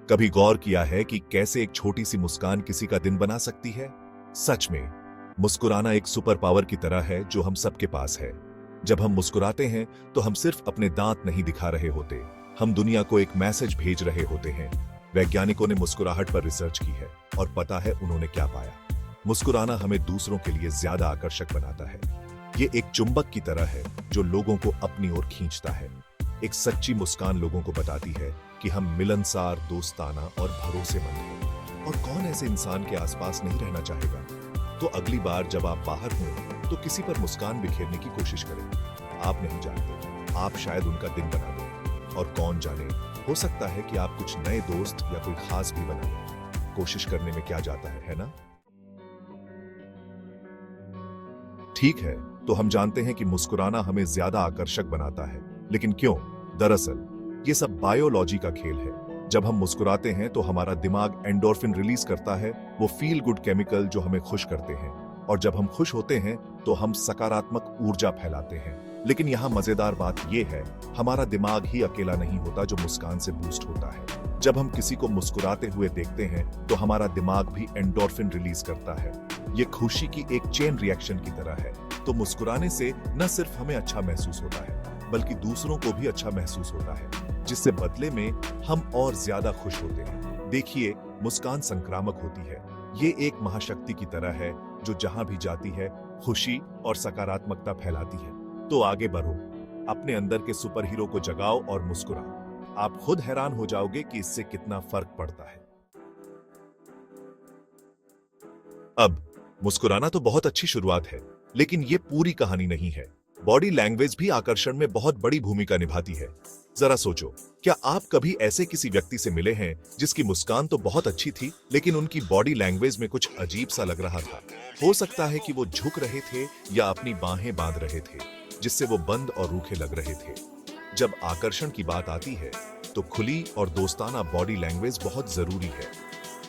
कभी गौर किया है कि कैसे एक छोटी सी मुस्कान किसी का दिन बना सकती है? सच में, मुस्कुराना एक सुपर पावर की तरह है जो हम सबके पास है। जब हम मुस्कुराते हैं तो हम सिर्फ अपने दांत नहीं दिखा रहे होते, हम दुनिया को एक मैसेज भेज रहे होते हैं। वैज्ञानिकों ने मुस्कुराहट पर रिसर्च की है और पता है उन्होंने क्या पाया। मुस्कुराना हमें दूसरों के लिए ज्यादा आकर्षक बनाता है। ये एक चुंबक की तरह है जो लोगों को अपनी ओर खींचता है। एक सच्ची मुस्कान लोगों को बताती है कि हम मिलनसार, दोस्ताना और भरोसेमंद हैं। और कौन ऐसे इंसान के आसपास नहीं रहना चाहेगा? तो अगली बार जब आप बाहर हों तो किसी पर मुस्कान बिखेरने की कोशिश करें। आप नहीं जानते, आप शायद उनका दिन बना दें। और कौन जाने, हो सकता है कि आप कुछ नए दोस्त या कोई खास भी बना लें। कोशिश करने में क्या जाता है ना? ठीक है, तो हम जानते हैं कि मुस्कुराना हमें ज्यादा आकर्षक बनाता है, लेकिन क्यों? दरअसल ये सब बायोलॉजी का खेल है। जब हम मुस्कुराते हैं तो हमारा दिमाग एंडोर्फिन रिलीज करता है, वो फील गुड केमिकल जो हमें खुश करते हैं। और जब हम खुश होते हैं तो हम सकारात्मक ऊर्जा फैलाते हैं। लेकिन यहाँ मजेदार बात यह है, हमारा दिमाग ही अकेला नहीं होता जो मुस्कान से बूस्ट होता है। जब हम किसी को मुस्कुराते हुए देखते हैं तो हमारा दिमाग भी एंडोर्फिन रिलीज करता है। ये खुशी की एक चेन रिएक्शन की तरह है। तो मुस्कुराने से न सिर्फ हमें अच्छा महसूस होता है, बल्कि दूसरों को भी अच्छा महसूस होता है, जिससे बदले में हम और ज्यादा खुश होते हैं। देखिए, मुस्कान संक्रामक होती है। ये एक महाशक्ति की तरह है जो जहां भी जाती है खुशी और सकारात्मकता फैलाती है। तो आगे बढ़ो, अपने अंदर के सुपर हीरो को जगाओ और मुस्कुराओ। आप खुद हैरान हो जाओगे कि इससे कितना फर्क पड़ता है। अब मुस्कुराना तो बहुत अच्छी शुरुआत है, लेकिन ये पूरी कहानी नहीं है। बॉडी लैंग्वेज भी आकर्षण में बहुत बड़ी भूमिका निभाती है। जरा सोचो, क्या आप कभी ऐसे किसी व्यक्ति से मिले हैं जिसकी मुस्कान तो बहुत अच्छी थी, लेकिन उनकी बॉडी लैंग्वेज में कुछ अजीब सा लग रहा था? हो सकता है कि वो झुक रहे थे या अपनी बाहें बांध रहे थे, जिससे वो बंद और रूखे लग रहे थे। जब आकर्षण की बात आती है तो खुली और दोस्ताना बॉडी लैंग्वेज बहुत जरूरी है।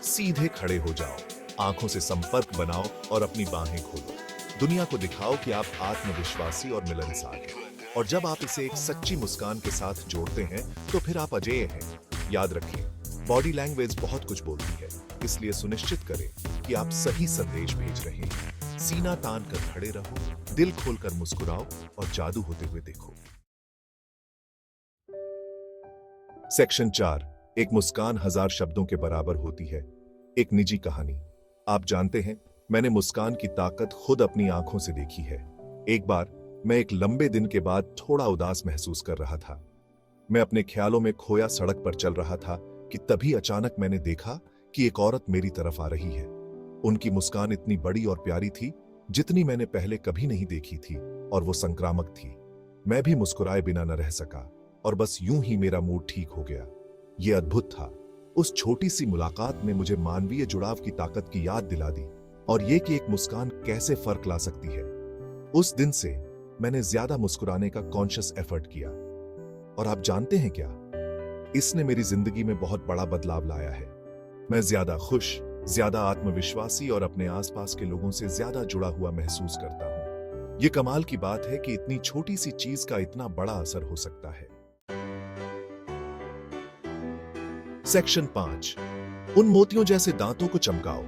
सीधे खड़े हो जाओ, आंखों से संपर्क बनाओ और अपनी बाहें खोलो। दुनिया को दिखाओ कि आप आत्मविश्वासी और मिलनसार हैं। और जब आप इसे एक सच्ची मुस्कान के साथ जोड़ते हैं तो फिर आप अजेय हैं। याद रखें, बॉडी लैंग्वेज बहुत कुछ बोलती है, इसलिए सुनिश्चित करें कि आप सही संदेश भेज रहे हैं। सीना तान कर खड़े रहो, दिल खोलकर मुस्कुराओ और जादू होते हुए देखो। सेक्शन 4, एक मुस्कान 1000 शब्दों के बराबर होती है। एक निजी कहानी। आप जानते हैं, मैंने मुस्कान की ताकत खुद अपनी आंखों से देखी है। एक बार मैं एक लंबे दिन के बाद थोड़ा उदास महसूस कर रहा था। मैं अपने ख्यालों में खोया सड़क पर चल रहा था कि तभी अचानक मैंने देखा कि एक औरत मेरी तरफ आ रही है। उनकी मुस्कान इतनी बड़ी और प्यारी थी जितनी मैंने पहले कभी नहीं देखी थी, और वो संक्रामक थी। मैं भी मुस्कुराए बिना न रह सका और बस यूं ही मेरा मूड ठीक हो गया। ये अद्भुत था। उस छोटी सी मुलाकात ने मुझे मानवीय जुड़ाव की ताकत की याद दिला दी, और ये कि एक मुस्कान कैसे फर्क ला सकती है। उस दिन से मैंने ज्यादा मुस्कुराने का कॉन्शियस एफर्ट किया। और आप जानते हैं क्या? इसने मेरी जिंदगी में बहुत बड़ा बदलाव लाया है। मैं ज्यादा खुश, ज्यादा आत्मविश्वासी और अपने आसपास के लोगों से ज्यादा जुड़ा हुआ महसूस करता हूं। ये कमाल की बात है कि इतनी छोटी सी चीज का इतना बड़ा असर हो सकता है। सेक्शन 5, उन मोतियों जैसे दांतों को चमकाओ।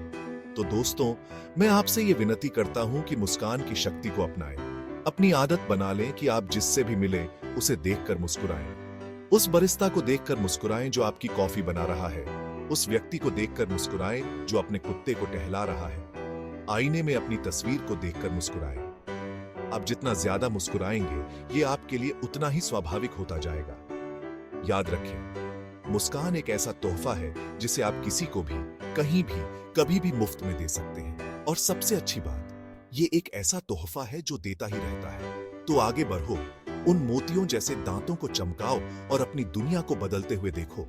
तो दोस्तों, मैं आपसे ये विनती करता हूं कि मुस्कान की शक्ति को अपनाएं। अपनी आदत बना लें कि आप जिससे भी मिले उसे देखकर मुस्कुराएं। उस बरिस्ता को देखकर मुस्कुराएं जो आपकी कॉफी बना रहा है। उस व्यक्ति को देखकर मुस्कुराएं जो अपने कुत्ते को टहला रहा है। आईने में अपनी तस्वीर को देखकर मुस्कुराएं। आप जितना ज्यादा मुस्कुराएंगे, ये आपके लिए उतना ही स्वाभाविक होता जाएगा। याद रखें, मुस्कान एक ऐसा तोहफा है जिसे आप किसी को भी, कहीं भी, कभी भी मुफ्त में दे सकते हैं। और सबसे अच्छी बात, ये एक ऐसा तोहफा है जो देता ही रहता है। तो आगे बढ़ो, उन मोतियों जैसे दांतों को चमकाओ और अपनी दुनिया को बदलते हुए देखो।